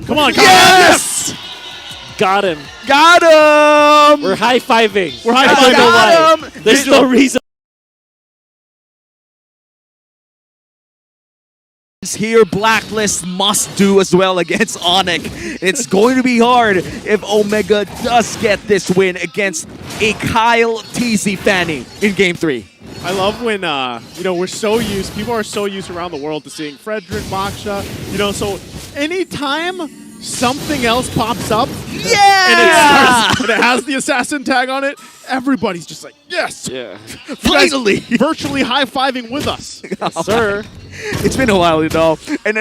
Come on, Yes! Got him. Got him! We're high-fiving. We're I don't know why. got him! There's no reason. Here, Blacklist must do as well against Onyx. It's going to be hard if Omega does get this win against a Kyle TZ Fanny in Game 3. I love when, people are so used around the world to seeing Frederick, Moksha, so anytime something else pops up Yeah! and it has the assassin tag on it, everybody's just like, yes! Yeah. Finally! Virtually high-fiving with us. Yes, sir. It's been a while, and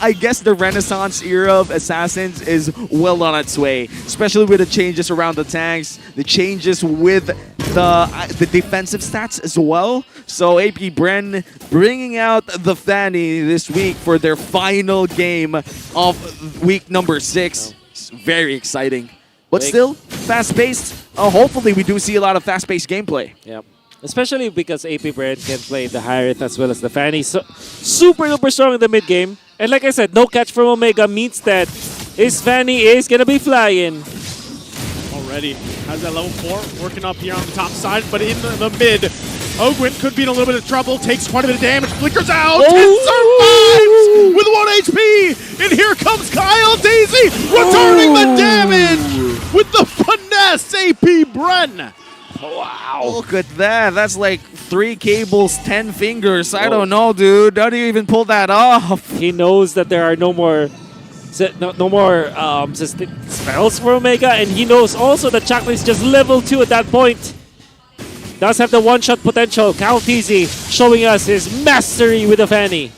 I guess the Renaissance era of Assassins is well on its way, especially with the changes around the tanks, the changes with the defensive stats as well. So AP Bren bringing out the Fanny this week for their final game of week number 6. It's very exciting, but still fast-paced. Hopefully, we do see a lot of fast-paced gameplay. Yep. Especially because AP Bren can play the Hyrath as well as the Fanny. So, super duper strong in the mid game. And like I said, no catch from Omega means that his Fanny is going to be flying. Already has that level 4 working up here on the top side, but in the mid, Ogwin could be in a little bit of trouble, takes quite a bit of damage, flickers out, and survives with 1 HP! And here comes Kyle Daisy, returning the damage with the finesse AP Bren! Wow. Look at that. That's like 3 cables, 10 fingers. I don't know, dude. How do you even pull that off? He knows that there are no more spells for Omega, and he knows also that Chakra is just level 2 at that point. Does have the one-shot potential. Kyle TZ showing us his mastery with the Fanny.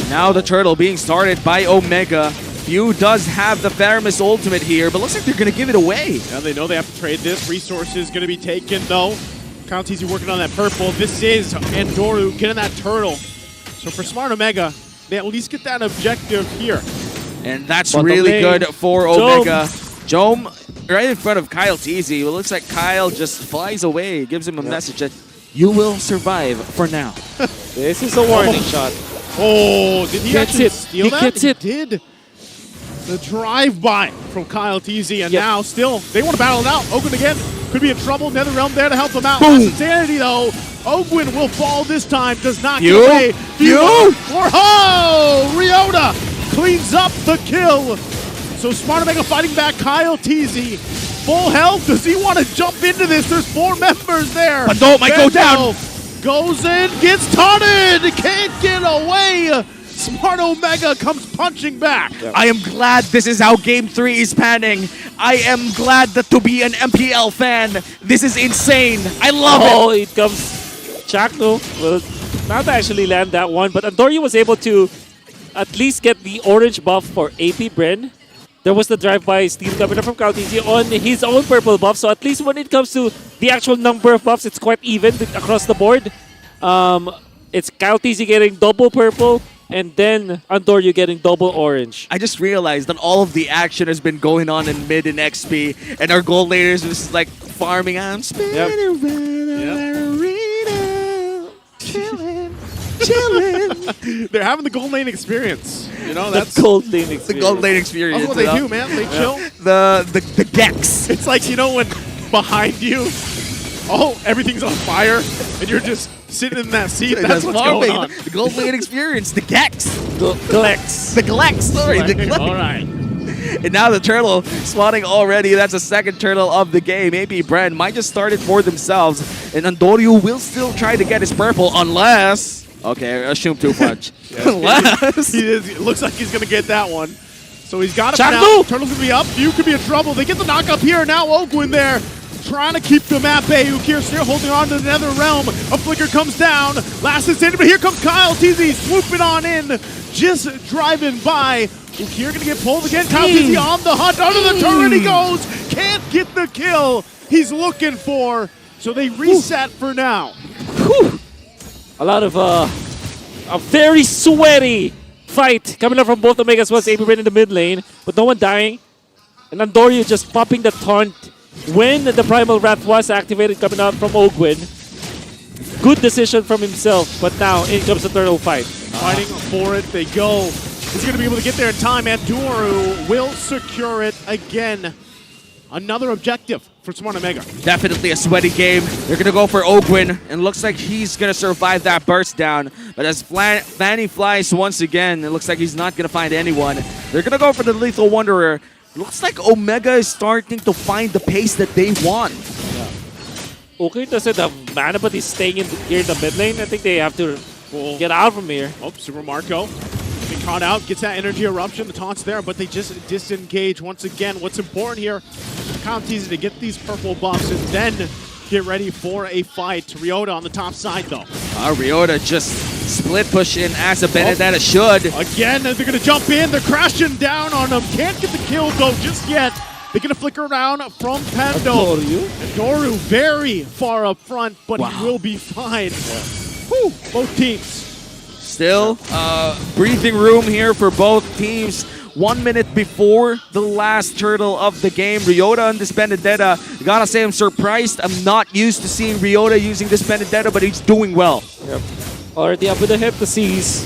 Now the turtle being started by Omega. Few does have the Faramis ultimate here, but looks like they're going to give it away. Now they know they have to trade this. Resources going to be taken, though. Kyle TZ working on that purple. This is Andoru getting that turtle. So for Smart Omega, they at least get that objective here. And that's really good for Omega. Jome right in front of Kyle TZ. It looks like Kyle just flies away, gives him a message that you will survive for now. This is a warning shot. Oh, did he actually steal that? He gets it. He did. The drive-by from Kyle TZ, and now still, they want to battle it out. Ogwin again could be in trouble. NetherRealm there to help them out. That's insanity, though. Ogwin will fall this time, does not get away. Ryota cleans up the kill. So Smart Omega fighting back. Kyle TZ, full health. Does he want to jump into this? There's 4 members there. Bando might go down. Goes in, gets taunted, can't get away. Smart Omega comes punching back. Yep. I am glad this is how Game 3 is panning. I am glad that to be an MPL fan, this is insane. I love it. Oh, it comes. Chakno will not actually land that one, but Andorio was able to at least get the orange buff for AP Bren. There was the drive-by steal coming up from Kyle TZ on his own purple buff, so at least when it comes to the actual number of buffs, it's quite even across the board. It's Kyle TZ getting double purple, and then Andorio getting double orange. I just realized that all of the action has been going on in mid and XP, and our gold laters was like farming out. Spinning around the arena, chilling. They're having the gold lane experience. That's the gold lane experience. The gold lane experience. That's what they do, man. They chill. The Gex. It's like, when behind you, everything's on fire, and you're just sitting in that seat. That's what's going on. The gold lane experience. The Gex. The Glex. The Glex. Sorry, the Glex. All right. And now the turtle spawning already. That's the second turtle of the game. Maybe Bren might just start it for themselves. And Andorio will still try to get his purple unless... Okay, assume too much. Unless... It looks like he's going to get that one. So he's got it Shot now. move. Turtle's going to be up. Few could be in trouble. They get the knock up here. Now Ogwin there. Trying to keep the map Ukir still holding on to the Nether Realm. A flicker comes down. Last instant, but here comes Kyle TZ swooping on in. Just driving by. Ukir going to get pulled again. Kyle TZ on the hunt. Under the turret he goes. Can't get the kill he's looking for. So they reset for now. Whew. A lot of a very sweaty fight coming up from both Omegas. Was AP Bren in the mid lane, but no one dying. And Andorio just popping the taunt when the Primal Wrath was activated coming out from Ogwin. Good decision from himself, but now in comes the turtle fight. Fighting for it, they go. Is he going to be able to get there in time? And Doru will secure it again. Another objective for Smart Omega. Definitely a sweaty game. They're going to go for Ogwin, and looks like he's going to survive that burst down. But as Fanny flies once again, it looks like he's not going to find anyone. They're going to go for the Lethal Wanderer. Looks like Omega is starting to find the pace that they want. Okay doesn't have mana, but he's staying here in the mid lane. I think they have to get out from here. Oh, Super Marco getting caught out, gets that energy eruption, the taunts there, but they just disengage once again. What's important here, Kyle TZ to get these purple buffs and then get ready for a fight. Ryota on the top side though. Ryota just split push in as a Benedetta should. Again, they're going to jump in, they're crashing down on them. Can't get the kill though just yet. They're going to flicker around from Pando. Doru very far up front, but he will be fine. Whew, both teams. Still, breathing room here for both teams. 1 minute before the last turtle of the game, Ryota and this Benedetta. Gotta say, I'm surprised. I'm not used to seeing Ryota using this Benedetta, but he's doing well. Yep. Already up with the hip to seize.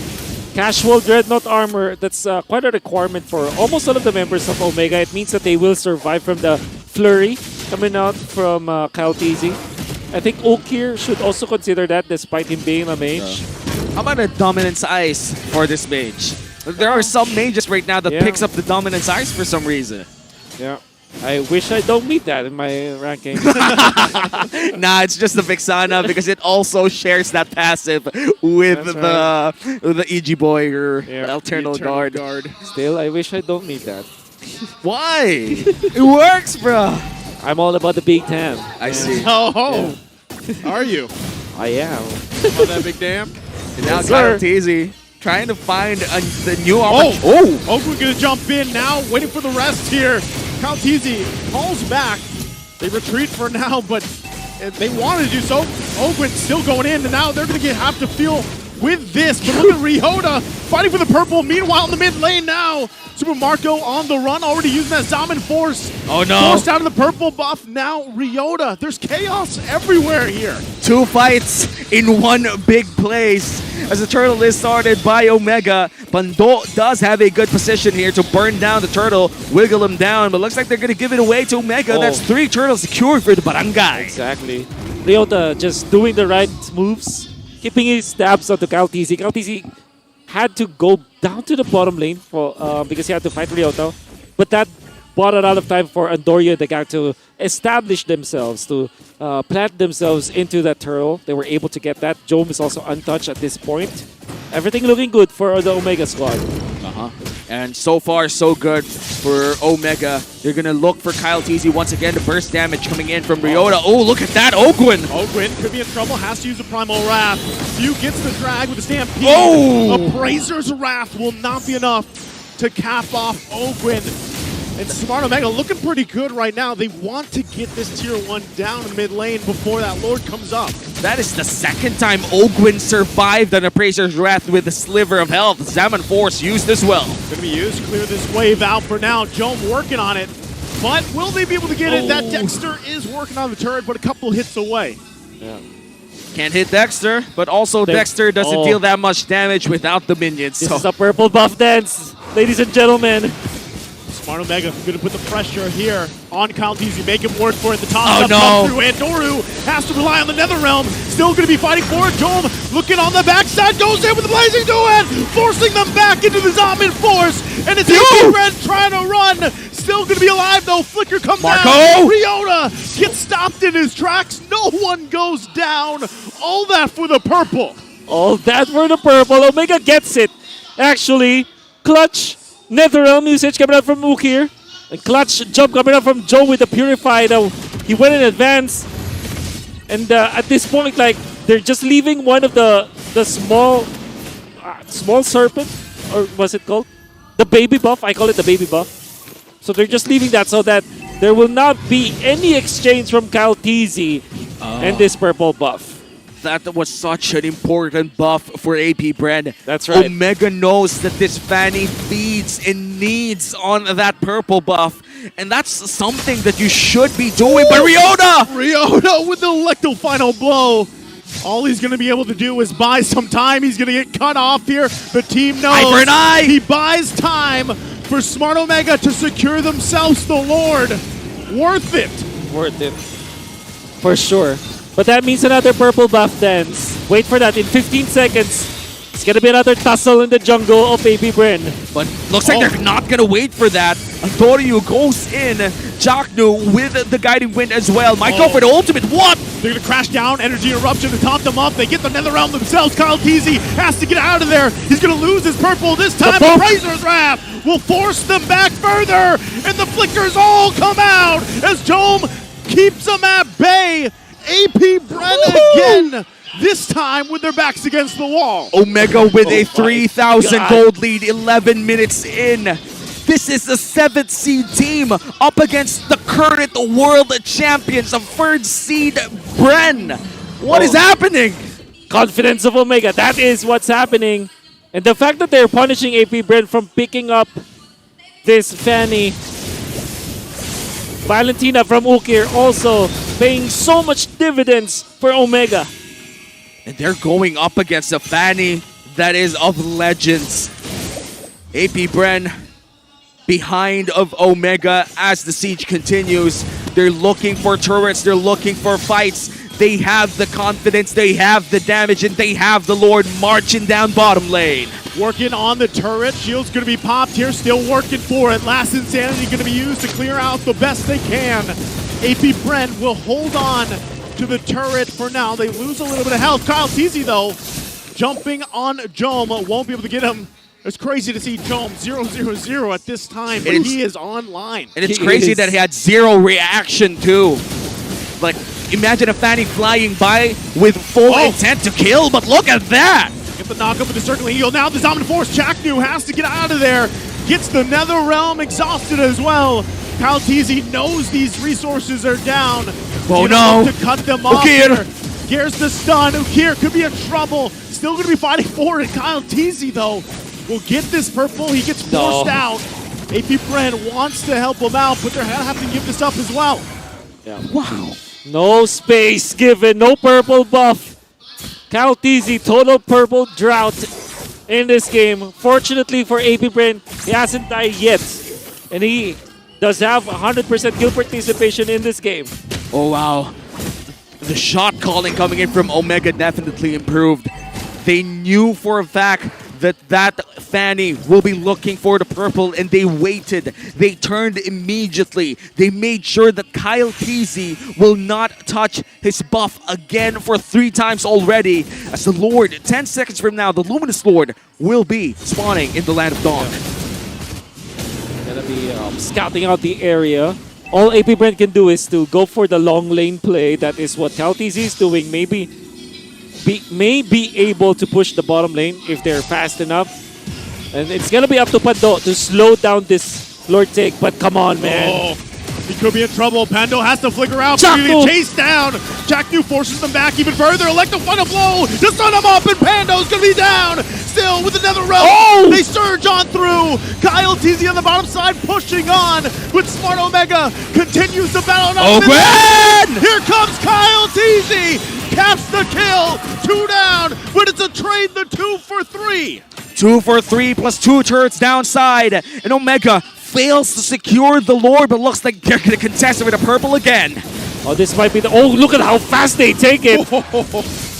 Casual Dreadnought armor, that's quite a requirement for almost all of the members of Omega. It means that they will survive from the flurry coming out from Kyle TZ. I think Okir should also consider that despite him being a mage. How about a Dominance Ice for this mage? There are some mages right now that picks up the Dominance Ice for some reason. Yeah. I wish I don't meet that in my ranking. Nah, it's just the Vixana because it also shares that passive with the EG Boy or Eternal Guard. Still, I wish I don't meet that. Why? It works, bro. I'm all about the big tam. I see. Oh, are you? I am. On that big dam? And now Kyle TZ trying to find the new opportunity. Ogwin gonna jump in now, waiting for the rest here. Kyle TZ falls back. They retreat for now, but they wanted to do so. Ogwin still going in, and now they're gonna have to feel with this. But look at Ryota fighting for the purple. Meanwhile, in the mid lane now, Super Marco on the run, already using that Zaman Force. Oh no. Forced out of the purple buff. Now Ryota. There's chaos everywhere here. 2 fights in one big place. As the turtle is started by Omega, Pando does have a good position here to burn down the turtle, wiggle him down, but looks like they're going to give it away to Omega. That's 3 turtles secured for the barangay. Exactly. Ryota just doing the right moves, keeping his stabs onto Kyle TZ. Kyle TZ had to go down to the bottom lane for because he had to fight Ryota, but that bought a lot of time for Andoria and the gang to establish themselves, to plant themselves into that turtle. They were able to get that. Jome is also untouched at this point. Everything looking good for the Omega squad. And so far, so good for Omega. They're going to look for Kyle TZ once again. The burst damage coming in from Ryota. Oh, look at that, Ogwin. Ogwin could be in trouble, has to use a Primal Wrath. Few gets the drag with the Stampede. Oh! Appraiser's Wrath will not be enough to cap off Ogwin. And Smart Omega looking pretty good right now. They want to get this tier 1 down in mid lane before that Lord comes up. That is the second time Ogwin survived an Appraiser's Wrath with a sliver of health. Zaman Force used as well. Going to be used to clear this wave out for now. Jome working on it. But will they be able to get it? That Dexter is working on the turret, but a couple hits away. Yeah. Can't hit Dexter, but also Dexter doesn't deal that much damage without the minions. This is a purple buff dance, ladies and gentlemen. Smart Omega going to put the pressure here on Kyle TZ, make him work for it. The top Oh, no. come through, and Doru has to rely on the Netherrealm. Still going to be fighting for it. Jome looking on the backside, goes in with the Blazing Duet, forcing them back into the Zaman Force. And it's Bren trying to run. Still going to be alive though. Flicker comes down. Ryota gets stopped in his tracks. No one goes down. All that for the purple. All that for the purple. Omega gets it. Actually, clutch Netherrealm usage coming out from Mook here. And clutch jump coming out from Joe with the Purified. He went in advance. And at this point, like, they're just leaving one of the small serpent, or what's it called? The baby buff. I call it the baby buff. So they're just leaving that so that there will not be any exchange from Kyle TZ and this purple buff. That was such an important buff for Bren. That's right. Omega knows that this Fanny feeds and needs on that purple buff. And that's something that you should be doing. But Ryota with the Electro final blow. All he's going to be able to do is buy some time. He's going to get cut off here. The team knows. Eye for an eye. He buys time for Smart Omega to secure themselves the Lord. Worth it. Worth it. For sure. But that means another purple buff dance. Wait for that in 15 seconds. It's gonna be another tussle in the jungle of AB Bren. But looks like they're not gonna wait for that. Antonio goes in. Jaknu with the guiding wind as well. Might go for the ultimate. What? They're going to crash down. Energy Eruption to top them up. They get the Nether Realm themselves. Kyle Teasy has to get out of there. He's going to lose his purple. This time, the Razor's Wrath will force them back further. And the flickers all come out as Jome keeps them at bay. AP Bren again. This time with their backs against the wall. Omega with a 3,000 gold lead, 11 minutes in. This is the 7th seed team up against the current world champions of 3rd seed Bren. What is happening? Confidence of Omega. That is what's happening. And the fact that they're punishing AP Bren from picking up this Fanny. Valentina from Ukir also paying so much dividends for Omega. And they're going up against a Fanny that is of legends. AP Bren behind of Omega as the siege continues. They're looking for turrets, they're looking for fights. They have the confidence, they have the damage, and they have the Lord marching down bottom lane. Working on the turret. Shield's going to be popped here, still working for it. Last Insanity going to be used to clear out the best they can. AP Bren will hold on to the turret for now. They lose a little bit of health. Kyle Teasy, though, jumping on Jome. Won't be able to get him. It's crazy to see Jome 0-0-0 at this time, but he is online. And it's crazy that he had 0 reaction, too. Like, imagine a Fanny flying by with full intent to kill, but look at that! Get the knock up with the circling eagle. Now the Dominant Force. Jaknu has to get out of there. Gets the Nether Realm exhausted as well. Kyle Teasy knows these resources are down. Oh no! To cut them off here. Gears the stun. Ukir could be in trouble. Still going to be fighting for it. Kyle Teasy, though, will get this purple. He gets forced out. AP Bren wants to help him out, but they're going to have to give this up as well. Yeah. Wow. No space given. No purple buff. Kyle Teasy, total purple drought in this game. Fortunately for AP Bren, he hasn't died yet. And he does have 100% kill participation in this game. Oh, wow. The shot calling coming in from Omega definitely improved. They knew for a fact that Fanny will be looking for the purple, and they waited. They turned immediately. They made sure that Kyle Teasy will not touch his buff again for 3 times already. As the Lord, 10 seconds from now, the Luminous Lord will be spawning in the Land of Dawn. Gonna be scouting out the area. All AP Bren can do is to go for the long lane play. That is what Kyle Teasy is doing. May be able to push the bottom lane if they're fast enough. And it's gonna be up to Pando to slow down this Lord take. But come on, man. He could be in trouble. Pando has to flicker out. Jaknu! Chase down. Jaknu forces them back even further. Electro final blow to stun him up, and Pando's gonna be down. Still with another row. They surge on through. Kyle Teasy on the bottom side pushing on, but Smart Omega continues the battle. Gren! Here comes Kyle Teasy. Caps the kill. 2 down, but it's a trade the 2 for 3. 2 for 3 plus 2 turrets downside. And Omega fails to secure the Lord, but looks like they're going to contest it with a purple again. Oh, this might be the... Oh, look at how fast they take it.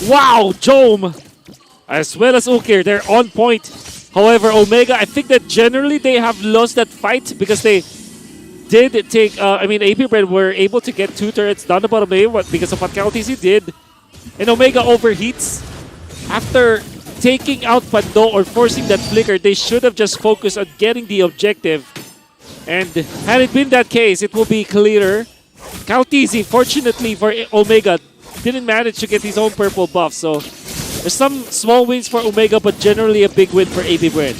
Wow, Jome. As well as Ukir, they're on point. However, Omega, I think that generally they have lost that fight because they did take... AP Bren were able to get 2 turrets down the bottom lane because of what Kyle Teasy did. And Omega overheats. After taking out Pando or forcing that flicker, they should have just focused on getting the objective. And had it been that case, it will be clearer. Kyle Teasy, fortunately for Omega, didn't manage to get his own purple buff. So there's some small wins for Omega, but generally a big win for AP Bren.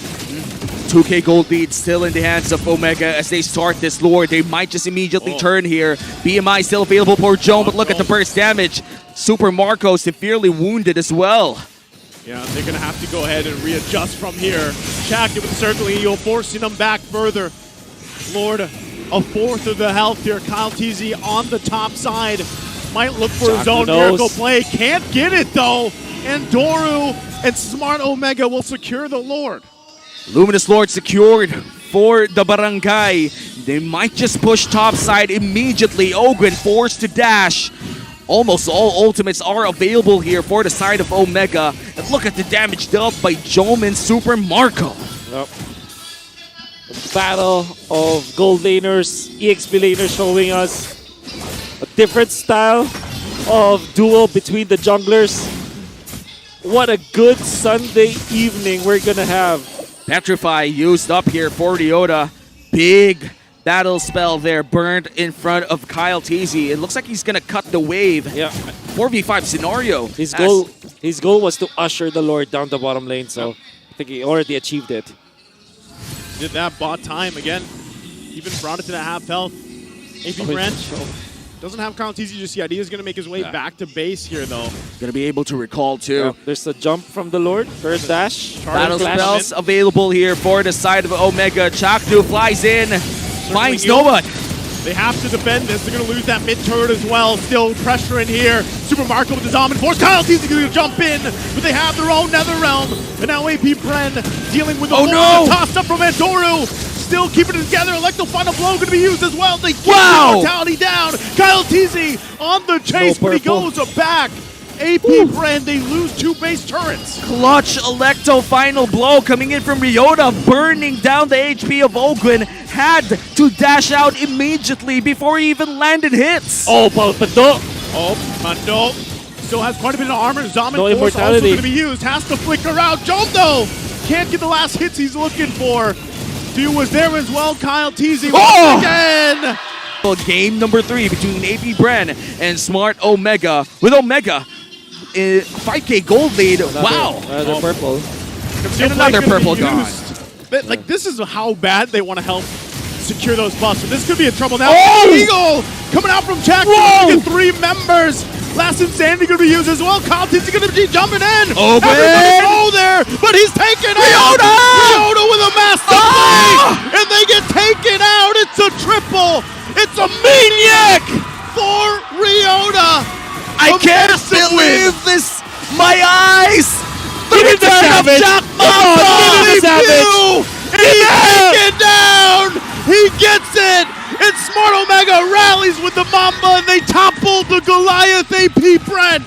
2K gold lead still in the hands of Omega as they start this Lord. They might just immediately turn here. BMI still available for Jome, but look at the burst damage. Super Marco severely wounded as well. Yeah, they're going to have to go ahead and readjust from here. Shaq with the circling eagle, forcing them back further. Lord, a 4th of the health here. Kyle Teasy on the top side. might look for his Chaco own knows. miracle play. Can't get it though. And Doru and Smart Omega will secure the Lord. Luminous Lord secured for the Barangay. They might just push topside immediately. Ogwen forced to dash. Almost all ultimates are available here for the side of Omega. And look at the damage dealt by Jomin Super Marco. Yep. The battle of gold laners, EXP laners showing us a different style of duel between the junglers. What a good Sunday evening we're gonna have. Petrify used up here for Ryota. Big battle spell there, burned in front of Kyle Teasy. It looks like he's gonna cut the wave. Yeah. 4v5 scenario. His goal was to usher the Lord down the bottom lane, so I think he already achieved it. Did that, bought time again. Even brought it to the half health. AP Bren doesn't have Kyle Teasy just yet. He is going to make his way back to base here, though. Gonna be able to recall too. Yeah, there's a jump from the Lord, first dash. Battle Flash spells in. available here for the side of Omega. Chakdu flies in, finds you. no one. They have to defend this. They're going to lose that mid turret as well. Still pressure in here. Super Marco with the dominant force. Kyle Teasy going to jump in, but they have their own Nether Realm. And now AP Bren dealing with the tossed up from Andoru. Still keeping it together. Electro final blow going to be used as well. They keep the mortality down. Kyle Teasy on the chase, but he goes back. AP Bren, they lose 2 base turrets. Clutch Electo final blow coming in from Ryota, burning down the HP of Ogwen. Had to dash out immediately before he even landed hits. Oh, Palpando! Oh, Mando still has quite a bit of armor. Zaman No Force also immortality. going to be used. Has to flicker out. Joe, though, can't get the last hits he's looking for. Dude was there as well. Kyle Teasy once again. Well, game number 3 between AP Bren and Smart Omega. With Omega, 5k gold lead. Wow. Another purple. And another purple gone. Like, this is how bad they want to help secure those buffs. So this could be in trouble now. Oh! Eagle coming out from Jack. Whoa! 3 members. Last Insanity going to be used as well. Kyle Teasy going to be jumping in. Ogwen! Everybody go there, but he's taken out. Ryota with a master play, and they get taken out. It's a triple. It's a maniac for Ryota. I can't believe this. My eyes. The Give it to return of Savage. Jack Come on, give it to Savage. He's taken down. He gets it. And Smart Omega rallies with the Mamba, and they topple the Goliath AP Bren.